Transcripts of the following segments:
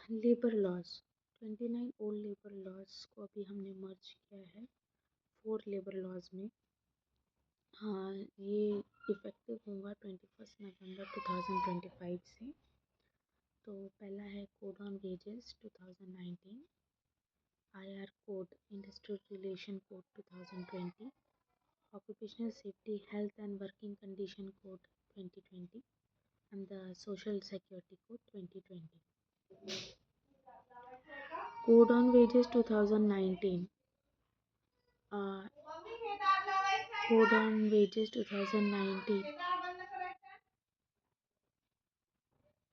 Labour laws 29 old labour laws को अभी हमने मर्ज किया है 4 लेबर लॉज में। हाँ, ये इफ़ेक्टिव होगा 21 नवंबर 2025 से। तो पहला है code on wages 2019, IR code industrial relation code 2020, occupational safety health and working condition code 2020 and the social security code 2020. Code on wages 2019, uh, code on wages 2019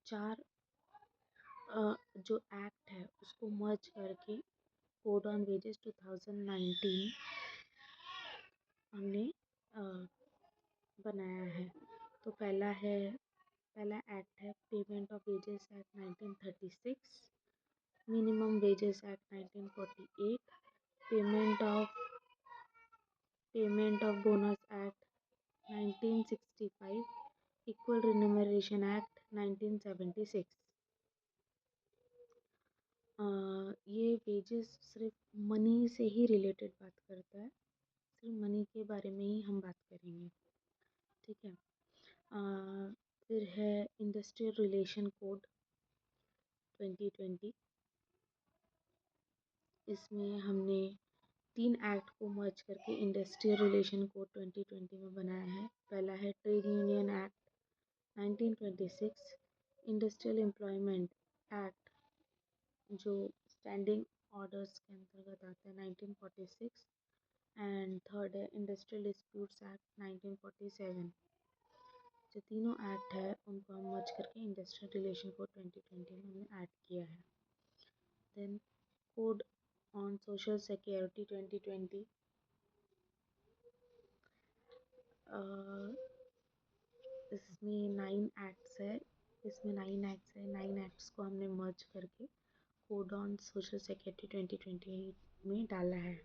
चार जो एक्ट है उसको मर्ज करके कोड ऑन वेजेस 2019 हमने बनाया है। तो पहला एक्ट है payment of wages act 1936, minimum wages act 1948, payment of bonus act 1965, equal remuneration act 1976। ये वेजेस सिर्फ मनी से ही रिलेटेड बात करता है, सिर्फ मनी के बारे में ही हम बात करेंगे, ठीक है। फिर है इंडस्ट्रियल रिलेशन कोड 2020। इसमें हमने 3 एक्ट को मर्ज करके इंडस्ट्रियल रिलेशन कोड 2020 में बनाया है। पहला है trade union act 1926, industrial employment act जो स्टैंडिंग ऑर्डर्स के अंतर्गत आता है 1946, एंड थर्ड है इंडस्ट्रियल डिस्प्यूट्स एक्ट 1947। जो तीनों एक्ट है उनको हम मर्ज करके इंडस्ट्रियल रिलेशन कोड 2020 में हमने ऐड किया है। Then code on social security 2020, इसमें 9 एक्ट्स है। 9 एक्ट्स को हमने मर्ज करके कोड ऑन सोशल सिक्योरिटी 2020 में डाला है।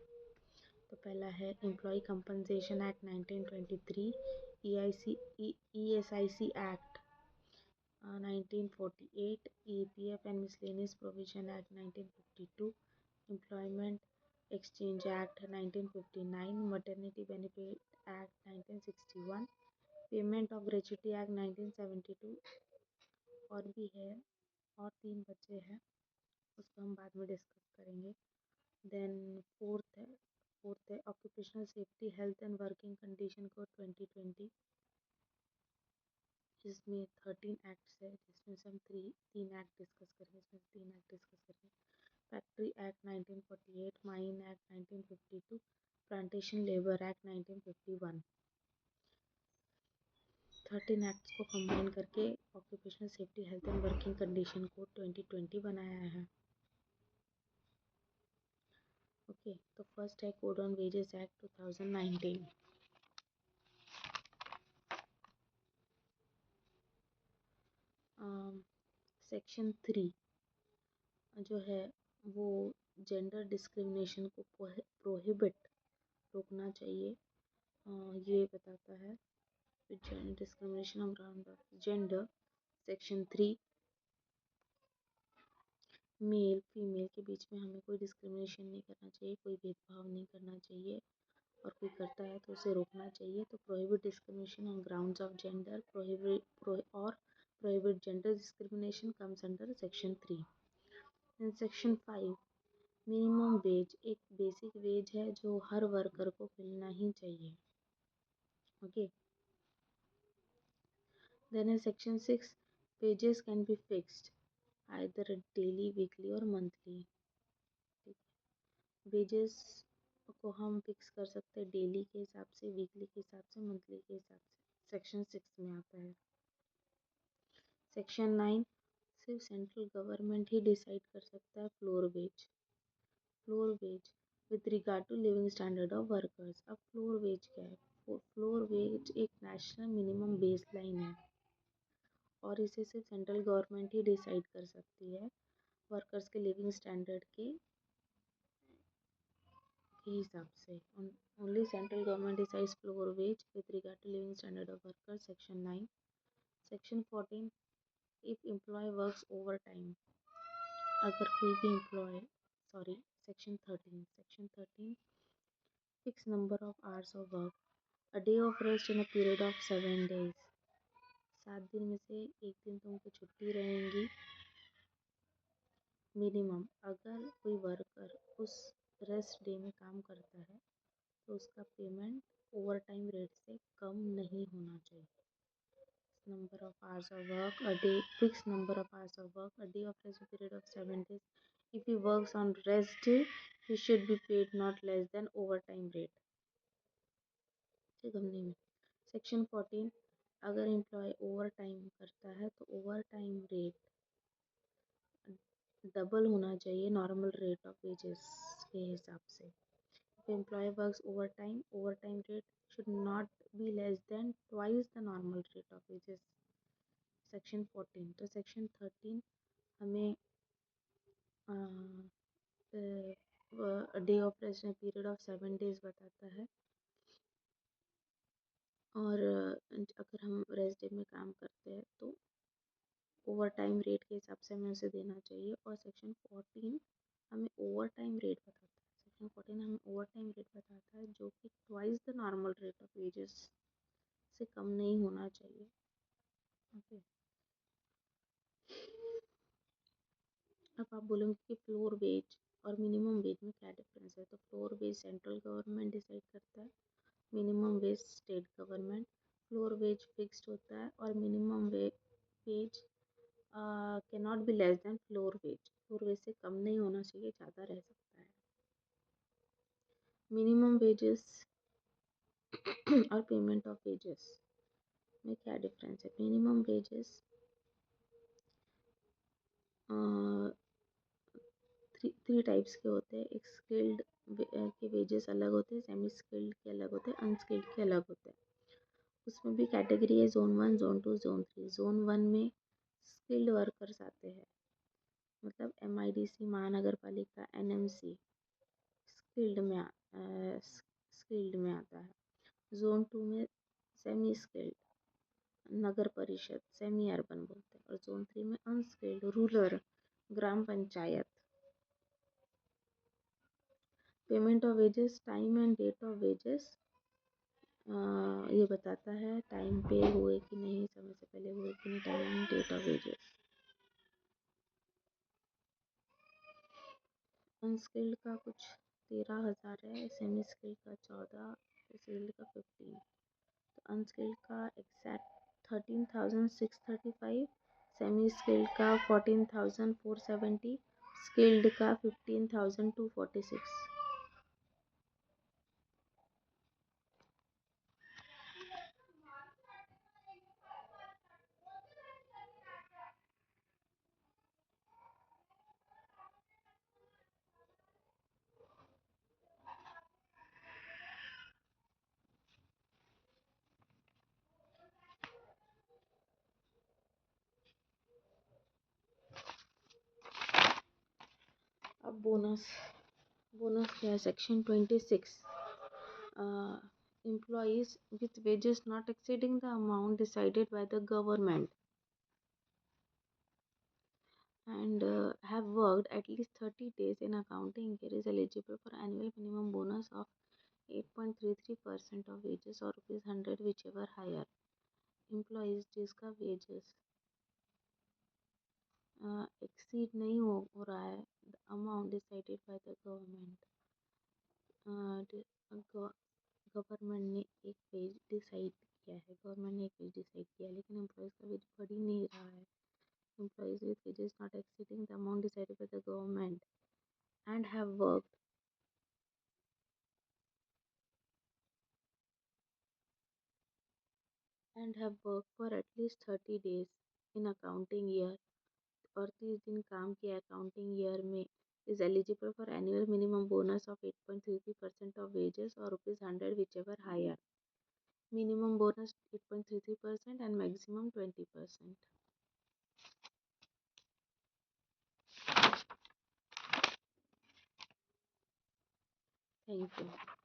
तो पहला है employee compensation act 1923, ESIC act 1948, EPF and miscellaneous provision act 1952, employment exchange act 1959, maternity benefit act 1961, payment of gratuity act 1972। और भी है, और 3 बचे हैं, उसको हम बाद में डिस्कस करेंगे। देन फोर्थ है occupational safety health and working condition code 2020, जिसमें 13 एक्ट्स है, जिसमें से हम तीन एक्ट डिस्कस करेंगे। Factory act 1948, mine act 1952, plantation labour act 1951। 13 acts को कंबाइन करके occupational safety health and working condition code 2020 बनाया है। ओके, तो फर्स्ट है code on wages act 2019। Section 3 जो है वो जेंडर डिस्क्रिमिनेशन को प्रोहिबिट रोकना चाहिए, ये बताता है। Discrimination on ground of gender, section 3, male female के बीच में हमें कोई डिस्क्रिमिनेशन नहीं करना चाहिए, कोई भेदभाव नहीं करना चाहिए, और कोई करता है तो उसे रोकना चाहिए। तो prohibit discrimination on grounds of gender prohibit gender discrimination comes under section 3। In section 5, minimum wage एक बेसिक वेज है जो हर वर्कर को मिलना ही चाहिए। ओके, देन है section 6, wages can be fixed either daily, weekly और मंथली। वेजेस को हम फिक्स कर सकते हैं डेली के हिसाब से, वीकली के हिसाब से, मंथली के हिसाब से। सेक्शन 6 में आता है। सेक्शन 9, सिर्फ सेंट्रल गवर्नमेंट ही डिसाइड कर सकता है floor wage with regard to living standard of workers. अब फ्लोर वेज क्या है? फ्लोर वेज एक नेशनल मिनिमम बेस लाइन है और इसे सिर्फ सेंट्रल गवर्नमेंट ही डिसाइड कर सकती है वर्कर्स के लिविंग स्टैंडर्ड के हिसाब से। Only central government decides floor wage with regard to living standard of workers. Section 9। Section 14, if employee works overtime, अगर कोई भी employ section 13 fix number of hours of work, a day of rest in a period of 7 days, 7 दिन में से एक दिन तो उनकी छुट्टी रहेंगी मिनिमम। अगर कोई वर्कर उस रेस्ट डे में काम करता है तो उसका पेमेंट ओवर टाइम रेट से कम नहीं होना चाहिए। Number of hours of work a day, fixed number of hours of work a day of rest a period of 7 days. If he works on rest day, he should be paid not less than overtime rate। गमने में section 14, अगर employ over time करता है तो over time rate double होना चाहिए normal rate of wages के हिसाब से। If employee works overtime rate should not be less than twice the normal rate of wages। Section 14 तो सेक्शन 13 हमें day of rest period of 7 days बताता है। और अगर हम रेस्ट डे में काम करते हैं तो ओवर टाइम रेट के हिसाब से हमें उसे देना चाहिए। और सेक्शन 14 हमें ओवर टाइम रेट बताता है। सेक्शन 14 हमें ओवर टाइम रेट बताता है जो कि twice the normal rate of wages से कम नहीं होना चाहिए। ओके, अब आप बोलेंगे कि फ्लोर वेज और मिनिमम वेज में क्या डिफरेंस है। तो floor wage central government decide करता है, minimum wage state government. Floor wage fixed होता है और minimum wage can not be less than floor wage. Floor wage से कम नहीं होना चाहिए, ज़्यादा रह सकता है। मिनिमम वेजेस और पेमेंट ऑफ वेजेस में क्या डिफरेंस है। मिनिमम वेजेस थ्री टाइप्स के होते हैं। एक स्किल्ड के वेजेस अलग होते हैं, सेमी स्किल्ड के अलग होते हैं, अनस्किल्ड के अलग होते हैं। उसमें भी कैटेगरी है Zone 1, Zone 2, Zone 3। Zone 1 में स्किल्ड वर्कर्स आते हैं, मतलब MIDC, महानगर पालिका, NMC स्किल्ड में आता है। Zone 2 में सेमी स्किल्ड, नगर परिषद, सेमी अर्बन बोलते हैं। और Zone 3 में अनस्किल्ड, रूरल, ग्राम panchayat. Payment of wages, time and date of wages ये बताता है टाइम पे हुए कि नहीं, समय से पहले हुए कि नहीं, time and date of wages. Unskilled का कुछ 13,000 है, सेमी स्किल्ड का 14, स्किल्ड का 15। तो अनस्किल्ड का एग्जैक्ट 13,635, सेमी स्किल्ड का 14,470, स्किल्ड का 15,246। अब बोनस क्या है। Section 26, employees with wages not exceeding the amount decided by the government and have worked at least 30 days in accounting year is eligible for annual minimum bonus of 8.33% of wages or ₹100 whichever higher। employees जिसका wages exceed नहीं हो रहा है the amount decided by the government, government ने एक veg decide किया है, लेकिन एम्प्लॉयज़ का वेज बढ़ ही नहीं रहा है। Employees with wages not exceeding the amount decided by the government and have worked for at least 30 days in accounting year, और 30 दिन काम किया अकाउंटिंग ईयर में, is eligible for annual minimum bonus of 8.33% of wages or ₹100 whichever higher। minimum bonus 8.33% and maximum 20%। Thank you।